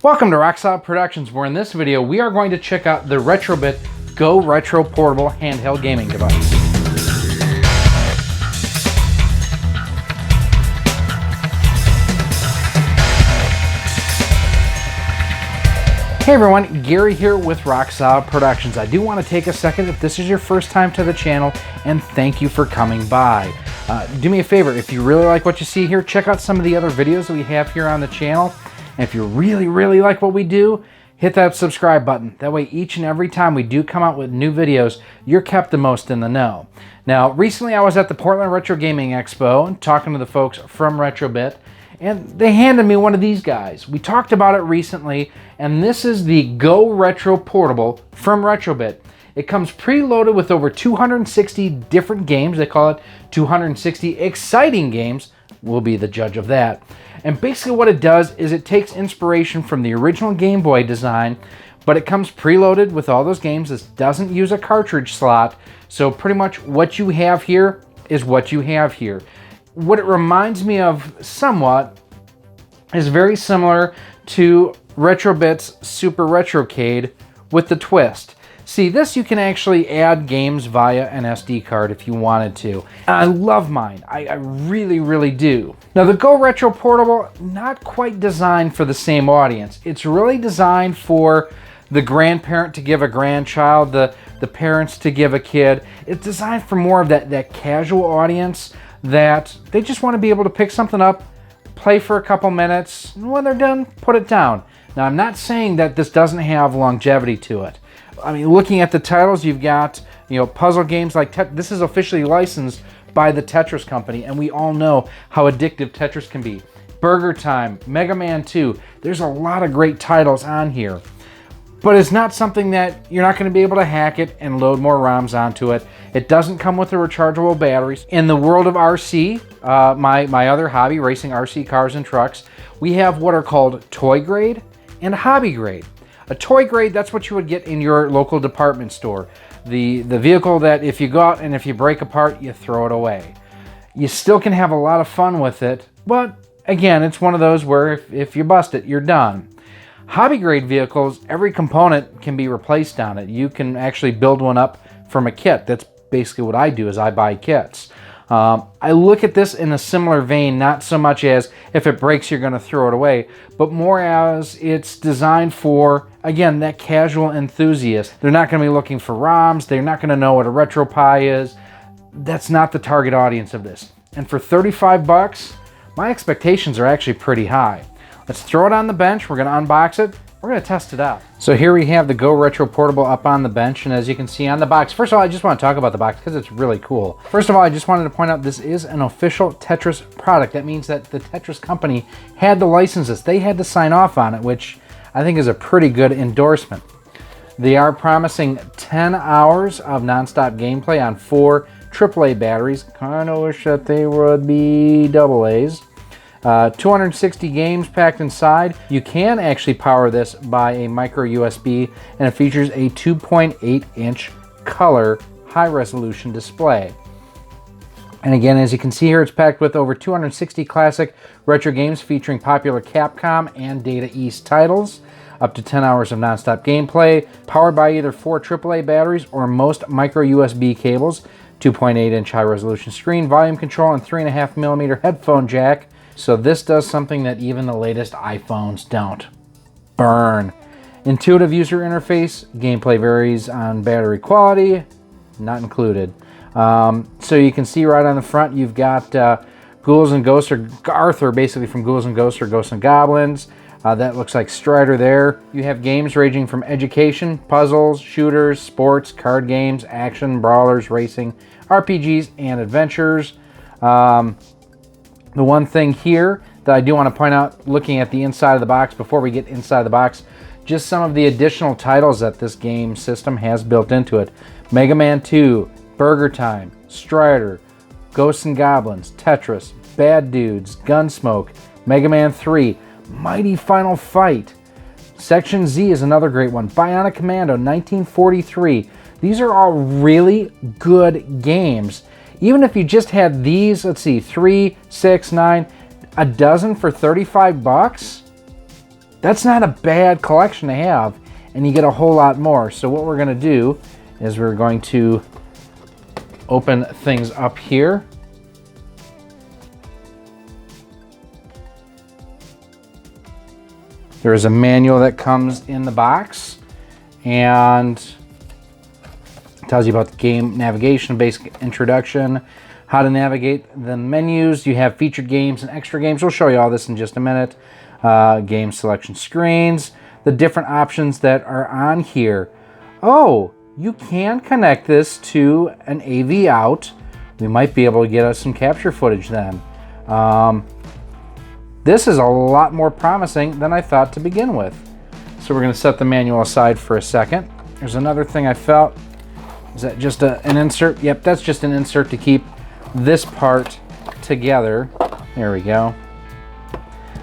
Welcome to Rocksolid Productions, where in this video we are going to check out the Retro-Bit GoRetro Portable handheld gaming device. Hey everyone, Gary here with Rocksolid Productions. I do want to take a second if this is your first time to the channel and thank you for coming by. Do me a favor, if you really like what you see here, check out some of the other videos that we have here on the channel. And if you really like what we do, hit that subscribe button. That way each and every time we do come out with new videos, you're kept the most in the know. Now, recently I was at the Portland Retro Gaming Expo and talking to the folks from Retro-Bit, and they handed me one of these guys. We talked about it recently, and this is the GoRetro Portable from Retro-Bit. It comes preloaded with over 260 different games. They call it 260 exciting games. We'll be the judge of that. And basically what it does is it takes inspiration from the original Game Boy design, but it comes preloaded with all those games. This doesn't use a cartridge slot, so pretty much what you have here is what you have here. What it reminds me of somewhat is very similar to Retro-Bit's Super Retrocade with the twist. See, this you can actually add games via an SD card if you wanted to. And I love mine. I really do. Now the GoRetro Portable, not quite designed for the same audience. It's really designed for the grandparent to give a grandchild, the parents to give a kid. It's designed for more of that casual audience that they just want to be able to pick something up, play for a couple minutes, and when they're done, put it down. Now I'm not saying that this doesn't have longevity to it. I mean, looking at the titles, you've got, puzzle games like this is officially licensed by the Tetris company, and we all know how addictive Tetris can be. Burger Time, Mega Man 2, there's a lot of great titles on here. But it's not something that you're not going to be able to hack it and load more ROMs onto it. It doesn't come with the rechargeable batteries. In the world of RC, my other hobby, racing RC cars and trucks, we have what are called toy grade and hobby grade. A toy grade, that's what you would get in your local department store. The vehicle that if you go out and if you break apart, you throw it away. You still can have a lot of fun with it, but again, it's one of those where if you bust it, you're done. Hobby grade vehicles, every component can be replaced on it. You can actually build one up from a kit. That's basically what I do, is I buy kits. I look at this in a similar vein, not so much as if it breaks you're going to throw it away, but more as it's designed for, again, that casual enthusiast. They're not going to be looking for ROMs. They're not going to know what a RetroPie is. That's not the target audience of this. And for 35 bucks, my expectations are actually pretty high. Let's throw it on the bench. We're going to unbox it. We're going to test it out. So here we have the GoRetro Portable up on the bench, and as you can see on the box, first of all, I just want to talk about the box because it's really cool. First of all, I just wanted to point out this is an official Tetris product. That means that the Tetris company had to license this. They had to sign off on it, which I think is a pretty good endorsement. They are promising 10 hours of nonstop gameplay on 4 AAA batteries. Kind of wish that they would be AA's. 260 games packed inside. You can actually power this by a micro USB, and it features a 2.8-inch color high-resolution display. And again, as you can see here, it's packed with over 260 classic retro games featuring popular Capcom and Data East titles, up to 10 hours of nonstop gameplay, powered by either 4 AAA batteries or most micro USB cables, 2.8-inch high-resolution screen, volume control, and 3.5mm headphone jack. So this does something that even the latest iPhones don't. Burn. Intuitive user interface. Gameplay varies on battery quality. Not included. So you can see right on the front you've got Ghouls and Ghosts, or Arthur basically from Ghouls and Ghosts or Ghosts and Goblins. That looks like Strider there. You have games ranging from education, puzzles, shooters, sports, card games, action, brawlers, racing, RPGs, and adventures. The one thing here that I do want to point out, looking at the inside of the box, before we get inside the box, just some of the additional titles that this game system has built into it. Mega Man 2, Burger Time, Strider, Ghosts and Goblins, Tetris, Bad Dudes, Gunsmoke, Mega Man 3, Mighty Final Fight. Section Z is another great one. Bionic Commando, 1943. These are all really good games. Even if you just had these, let's see, 3, 6, 9, a dozen for 35 bucks, That's not a bad collection to have, and you get a whole lot more. So what we're going to do is we're going to open things up here. There is a manual that comes in the box and tells you about the game navigation, basic introduction, how to navigate the menus. You have featured games and extra games. We'll show you all this in just a minute. Game selection screens, the different options that are on here. Oh, you can connect this to an AV out. We might be able to get us some capture footage then. This is a lot more promising than I thought to begin with. So we're going to set the manual aside for a second. There's another thing I felt. Is that just an insert? Yep, that's just an insert to keep this part together. There we go.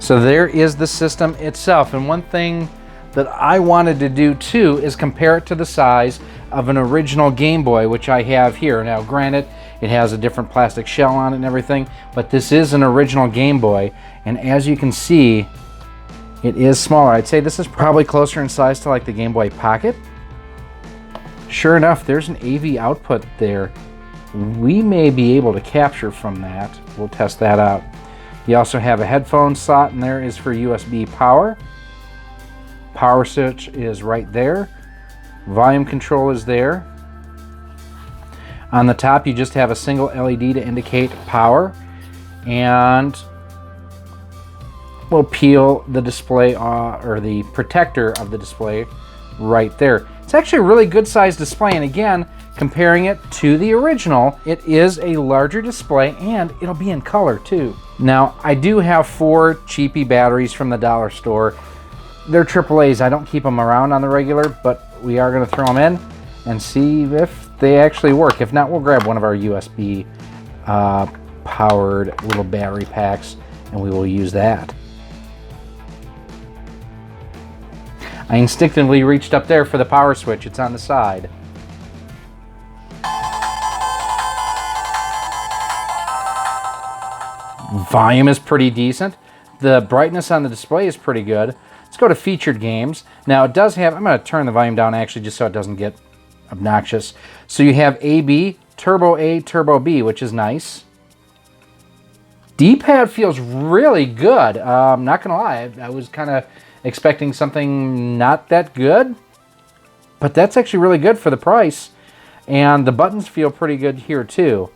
So there is the system itself. And one thing that I wanted to do too is compare it to the size of an original Game Boy, which I have here. Now granted, it has a different plastic shell on it and everything, but this is an original Game Boy. And as you can see, it is smaller. I'd say this is probably closer in size to like the Game Boy Pocket. Sure enough, there's an AV output there. We may be able to capture from that. We'll test that out. You also have a headphone slot, and there is for USB power. Power switch is right there. Volume control is there. On the top, you just have a single LED to indicate power, and we'll peel the display or the protector of the display right there. It's actually a really good sized display, and again, comparing it to the original, it is a larger display and it'll be in color too. Now, I do have 4 cheapy batteries from the dollar store. They're AAAs. I don't keep them around on the regular, but we are going to throw them in and see if they actually work. If not, we'll grab one of our USB powered little battery packs and we will use that. I instinctively reached up there for the power switch. It's on the side. Volume is pretty decent. The brightness on the display is pretty good. Let's go to featured games. Now it does have, I'm going to turn the volume down actually just so it doesn't get obnoxious. So you have AB, Turbo A, Turbo B, which is nice. D-pad feels really good. I'm not going to lie, I was kind of expecting something not that good, but that's actually really good for the price. And the buttons feel pretty good here too.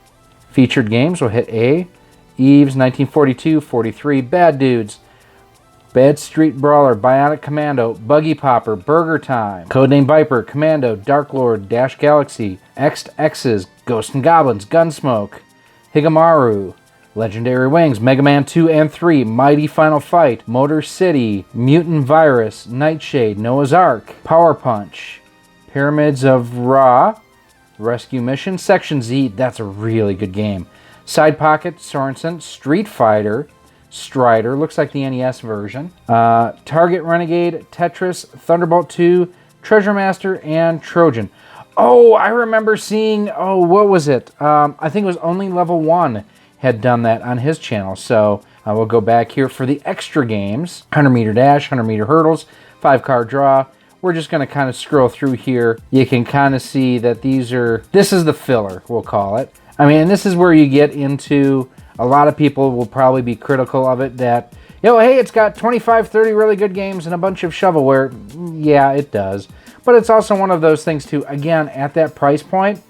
Featured games, we'll hit A. Eves, 1942, 43, Bad Dudes, Bad Street Brawler, Bionic Commando, Buggy Popper, Burger Time, Codename Viper, Commando, Dark Lord, Dash Galaxy, X's, Ghosts and Goblins, Gunsmoke, Higamaru, Legendary Wings, Mega Man 2 and 3, Mighty Final Fight, Motor City, Mutant Virus, Nightshade, Noah's Ark, Power Punch, Pyramids of Ra, Rescue Mission, Section Z, that's a really good game. Side Pocket, Sorensen, Street Fighter, Strider, looks like the NES version, Target Renegade, Tetris, Thunderbolt 2, Treasure Master, and Trojan. Oh, I remember seeing, what was it? I think it was Only Level 1 had done that on his channel. So we'll go back here for the extra games. 100 meter dash, 100 meter hurdles, 5-card draw. We're just going to kind of scroll through here. You can kind of see that this is the filler, we'll call it. I mean, this is where you get into, a lot of people will probably be critical of it that, hey, it's got 25, 30 really good games and a bunch of shovelware. Yeah, it does. But it's also one of those things too, again, at that price point,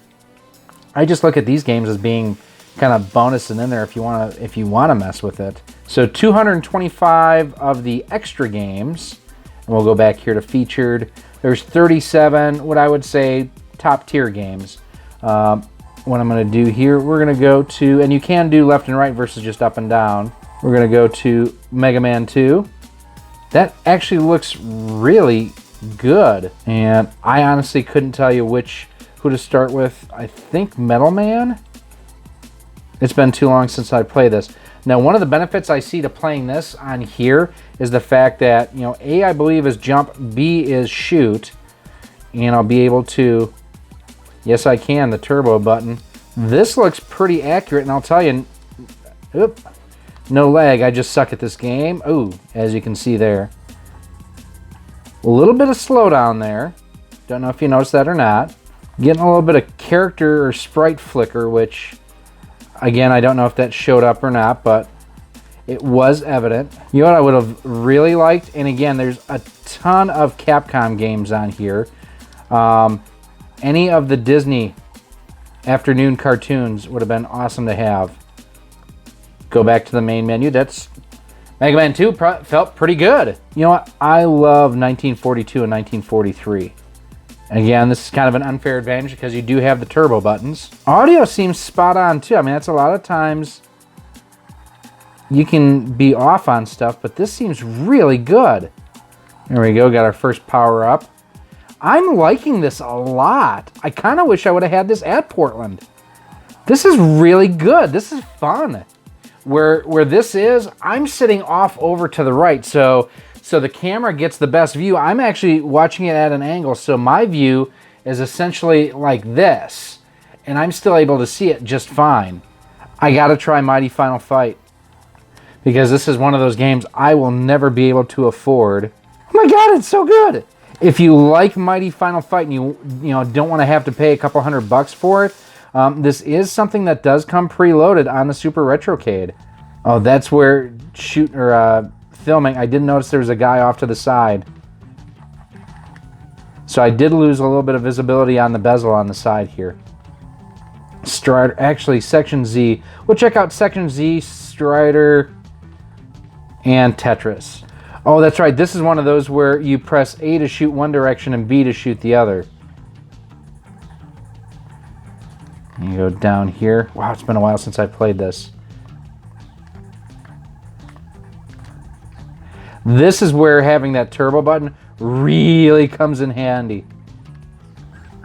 I just look at these games as being kind of bonusing in there if you want to mess with it. So 225 of the extra games, and we'll go back here to featured. There's 37, what I would say, top tier games. What I'm going to do here, we're going to go to, and you can do left and right versus just up and down. We're going to go to Mega Man 2. That actually looks really good, and I honestly couldn't tell you who to start with. I think Metal Man. It's been too long since I played this. Now, one of the benefits I see to playing this on here is the fact that, A, I believe, is jump, B is shoot, and I'll be able to, yes, I can, the turbo button. This looks pretty accurate, and I'll tell you, no lag, I just suck at this game. Ooh, as you can see there. A little bit of slowdown there. Don't know if you noticed that or not. Getting a little bit of character or sprite flicker, which, again, I don't know if that showed up or not, but it was evident. You know what I would have really liked? And again, there's a ton of Capcom games on here. Any of the Disney afternoon cartoons would have been awesome to have. Go back to the main menu. That's Mega Man 2 felt pretty good. You know what? I love 1942 and 1943. Again, this is kind of an unfair advantage because you do have the turbo buttons. Audio seems spot on too. I mean, that's a lot of times you can be off on stuff, but this seems really good. There we go, got our first power up. I'm liking this a lot. I kind of wish I would have had this at Portland. This is really good. This is fun. Where this is, I'm sitting off over to the right, so the camera gets the best view. I'm actually watching it at an angle, so my view is essentially like this, and I'm still able to see it just fine. I gotta try Mighty Final Fight, because this is one of those games I will never be able to afford. Oh my god, it's so good! If you like Mighty Final Fight and you don't want to have to pay a couple $100 for it, this is something that does come preloaded on the Super Retrocade. Oh, that's where filming. I did notice there was a guy off to the side. So I did lose a little bit of visibility on the bezel on the side here. Strider, actually Section Z. We'll check out Section Z, Strider, and Tetris. Oh, that's right. This is one of those where you press A to shoot one direction and B to shoot the other. You go down here. Wow, it's been a while since I played this. This is where having that turbo button really comes in handy.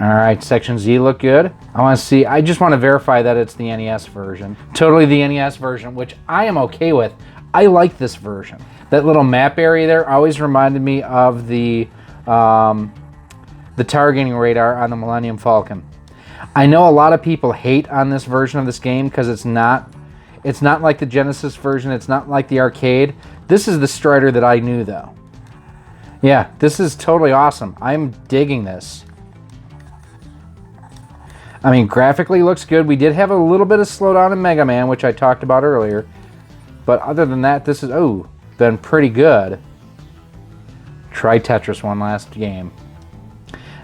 All right, Section Z look good. I just want to verify that it's the NES version. Totally the NES version, which I am okay with. I like this version. That little map area there always reminded me of the targeting radar on the Millennium Falcon. I know a lot of people hate on this version of this game because it's not like the Genesis version. It's not like the arcade. This is the Strider that I knew, though. Yeah, this is totally awesome. I'm digging this. I mean, graphically looks good. We did have a little bit of slowdown in Mega Man, which I talked about earlier. But other than that, this is, been pretty good. Try Tetris one last game.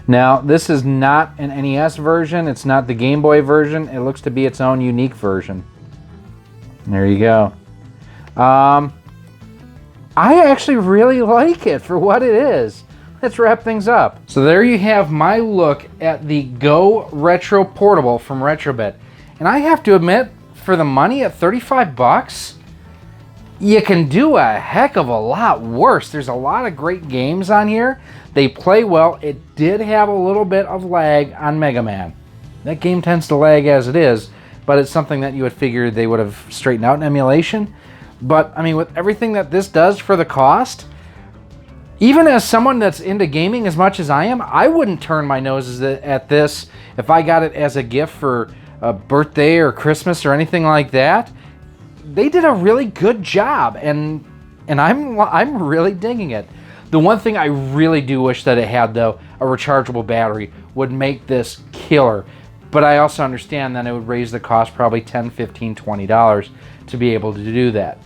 Now, this is not an NES version. It's not the Game Boy version. It looks to be its own unique version. There you go. I actually really like it for what it is. Let's wrap things up. So there you have my look at the GoRetro Portable from Retro-Bit. And I have to admit, for the money at 35 bucks, you can do a heck of a lot worse. There's a lot of great games on here. They play well. It did have a little bit of lag on Mega Man. That game tends to lag as it is, but it's something that you would figure they would have straightened out in emulation. But, I mean, with everything that this does for the cost, even as someone that's into gaming as much as I am, I wouldn't turn my nose at this if I got it as a gift for a birthday or Christmas or anything like that. They did a really good job, and I'm really digging it. The one thing I really do wish that it had, though, a rechargeable battery would make this killer. But I also understand that it would raise the cost probably $10, $15, $20 to be able to do that.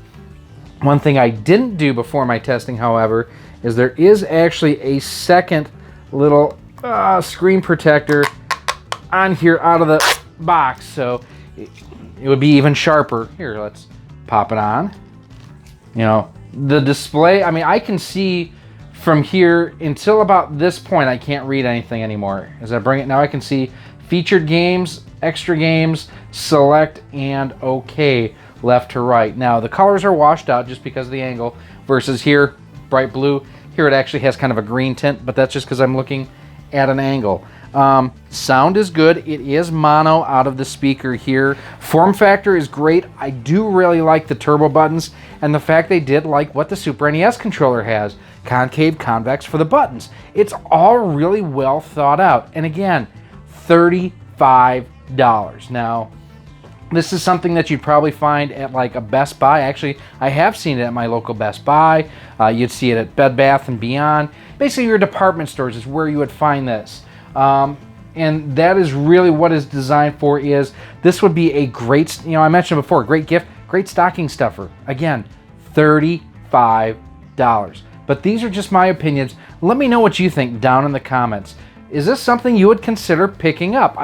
One thing I didn't do before my testing, however, is there is actually a second little screen protector on here out of the box, so it would be even sharper. Here, let's pop it on. You know, the display, I mean, I can see from here until about this point, I can't read anything anymore. As I bring it now, I can see featured games, extra games, select, and OK, left to right. Now, the colors are washed out just because of the angle, versus here, bright blue. Here it actually has kind of a green tint, but that's just because I'm looking at an angle. Sound is good. It is mono out of the speaker here. Form factor is great. I do really like the turbo buttons and the fact they did like what the Super NES controller has. Concave, convex for the buttons. It's all really well thought out. And again, $35. Now, this is something that you'd probably find at like a Best Buy. Actually, I have seen it at my local Best Buy. You'd see it at Bed Bath & Beyond. basically your department stores is where you would find this. And that is really what it's designed for. Is this would be a great, you know, I mentioned before, great gift, great stocking stuffer. Again, $35. But these are just my opinions. Let me know what you think down in the comments. Is this something you would consider picking up?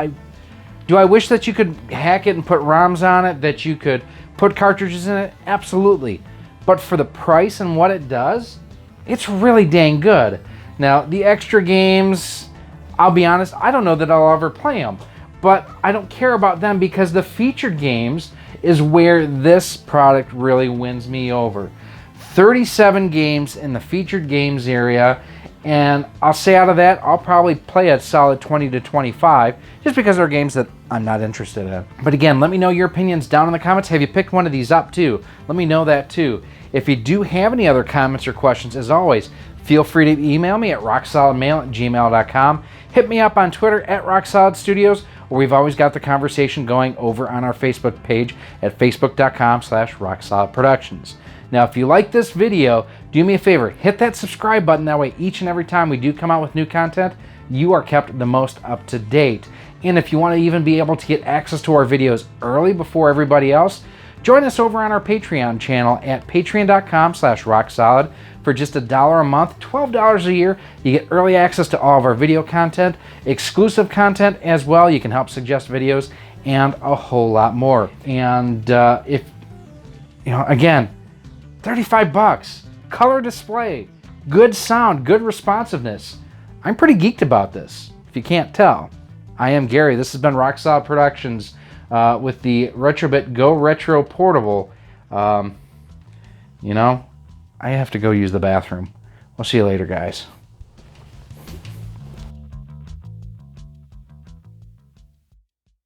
Do I wish that you could hack it and put ROMs on it, that you could put cartridges in it? Absolutely. But for the price and what it does, it's really dang good. Now, the extra games, I'll be honest, I don't know that I'll ever play them. But I don't care about them because the featured games is where this product really wins me over. 37 games in the featured games area, and I'll say out of that, I'll probably play a solid 20 to 25, just because they're games that I'm not interested in. But again, let me know your opinions down in the comments. Have you picked one of these up too? Let me know that too. If you do have any other comments or questions, as always, feel free to email me at rocksolidmail@gmail.com. Hit me up on Twitter at RockSolidStudios, or we've always got the conversation going over on our Facebook page at facebook.com/RockSolidProductions. Now, if you like this video, do me a favor, hit that subscribe button. That way, each and every time we do come out with new content, you are kept the most up to date. And if you want to even be able to get access to our videos early before everybody else, join us over on our Patreon channel at patreon.com/rocksolid. For just $1 a month, $12 a year, you get early access to all of our video content, exclusive content as well. You can help suggest videos and a whole lot more. And if, you know, again, $35, color display, good sound, good responsiveness. I'm pretty geeked about this, if you can't tell. I am Gary. This has been Rock Solid Productions with the Retro-Bit GoRetro Portable. You know, I have to go use the bathroom. We'll see you later, guys.